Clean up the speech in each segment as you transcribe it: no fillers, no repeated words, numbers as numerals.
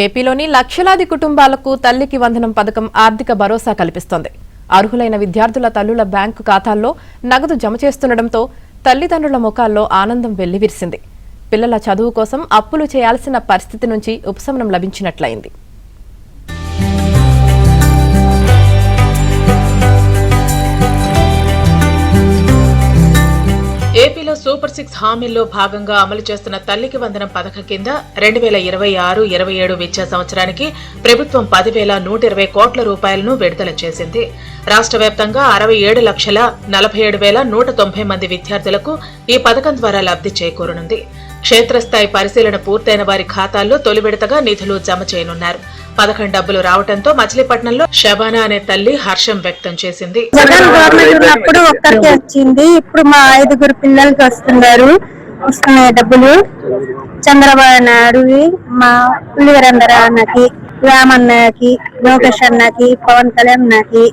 ఏపీలోని లక్షలాది కుటుంబాలకు తల్లికి వందనం పథకం ఆర్థిక భరోసా కల్పిస్తోంది. అర్హులైన విద్యార్థుల తల్లుల బ్యాంకు ఖాతాల్లో నగదు జమ చేస్తుండటంతో తల్లిదండ్రుల ముఖాల్లో ఆనందం వెల్లివిరిసింది. పిల్లల చదువు కోసం అప్పులు చేయాల్సిన పరిస్థితి నుంచి ఉపశమనం లభించినట్లయింది. ఏపీలో సూపర్ 6 హామీల్లో భాగంగా అమలు చేస్తున్న తల్లికి వందనం పథకం కింద 2026-27 విద్యా సంవత్సరానికి ప్రభుత్వం 10,120 కోట్ల రూపాయలను విడుదల చేసింది. రాష్ట్ర వ్యాప్తంగా 67,47,190 మంది విద్యార్థులకు ఈ పథకం ద్వారా లబ్ధి చేకూరనుంది. క్షేత్రస్థాయి పరిశీలన పూర్తయిన వారి ఖాతాల్లో తొలి విడతగా నిధులు జమ చేయనున్నారు. పథకం డబ్బులు రావడంతో మచిలీపట్నంలో శబానా అనే తల్లి హర్షం వ్యక్తం చేసింది. జగన్ గవర్నమెంట్ ఉన్నప్పుడు ఒక్కరికి వచ్చింది, ఇప్పుడు మా 5 పిల్లలకి వస్తున్నాయి డబ్బులు. చంద్రబాబు నాయుడు, మా పులివరందర అన్నకి, రామన్నకి, లోకేష్ అన్నకి, పవన్ కళ్యాణ్ అన్నకి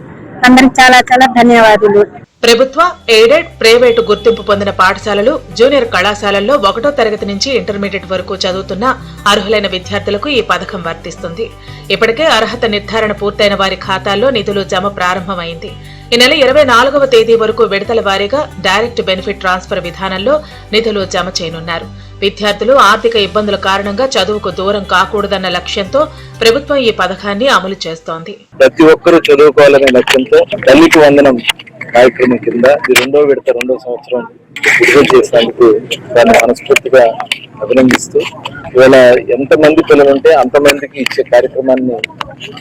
అందరికి చాలా చాలా ధన్యవాదాలు. ప్రభుత్వ, ఎయిడెడ్, ప్రైవేటు గుర్తింపు పొందిన పాఠశాలలు, జూనియర్ కళాశాలల్లో 1వ తరగతి నుంచి ఇంటర్మీడియట్ వరకు చదువుతున్న అర్హులైన విద్యార్థులకు ఈ పథకం వర్తిస్తుంది. ఇప్పటికే అర్హత నిర్ధారణ పూర్తయిన వారి ఖాతాల్లో నిధులు జమ ప్రారంభమైంది. ఈ నెల 24వ తేదీ వరకు విడతల వారీగా డైరెక్ట్ బెనిఫిట్ ట్రాన్స్ఫర్ విధానంలో నిధులు జమ చేయనున్నారు. విద్యార్థులు ఆర్థిక ఇబ్బందుల కారణంగా చదువుకు దూరం కాకూడదన్న లక్ష్యంతో ప్రభుత్వం ఈ పథకాన్ని అమలు చేస్తోంది. ప్రతి ఒక్కరూ చదువుకోవాలనే లక్ష్యంతో తల్లికి వందనం కార్యక్రమం కింద 2వ విడత 2వ సంవత్సరం విడుదల చేసినందుకు దాన్ని మనస్ఫూర్తిగా అభినందిస్తూ, ఇవాళ ఎంతమంది పిల్లలుంటే అంతమందికి ఇచ్చే కార్యక్రమాన్ని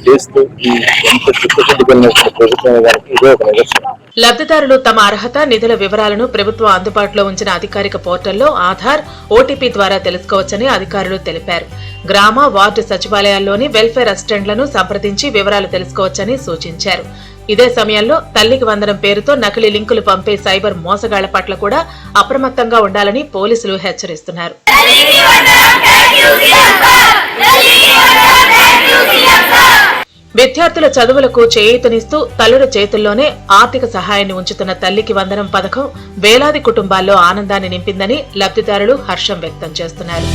చేస్తూ ఈ ఎంత చిత్తశుద్ధి కలిగిన ప్రభుత్వం దానికి ఇదే ఒక నిదర్శనం. లబ్ధిదారులు తమ అర్హత, నిధుల వివరాలను ప్రభుత్వం అందుబాటులో ఉంచిన అధికారిక పోర్టల్లో ఆధార్, ఓటీపీ ద్వారా తెలుసుకోవచ్చని అధికారులు తెలిపారు. గ్రామ, వార్డు సచివాలయాల్లోని వెల్ఫేర్ అసిస్టెంట్లను సంప్రదించి వివరాలు తెలుసుకోవచ్చని సూచించారు. ఇదే సమయంలో తల్లికి వందనం పేరుతో నకిలీ లింకులు పంపే సైబర్ మోసగాళ్ల పట్ల కూడా అప్రమత్తంగా ఉండాలని పోలీసులు హెచ్చరిస్తున్నారు. విద్యార్థుల చదువులకు చేయూతనిస్తూ తల్లుల చేతుల్లోనే ఆర్థిక సహాయాన్ని ఉంచుతున్న తల్లికి వందనం పథకం వేలాది కుటుంబాల్లో ఆనందాన్ని నింపిందని లబ్ధిదారులు హర్షం వ్యక్తం చేస్తున్నారు.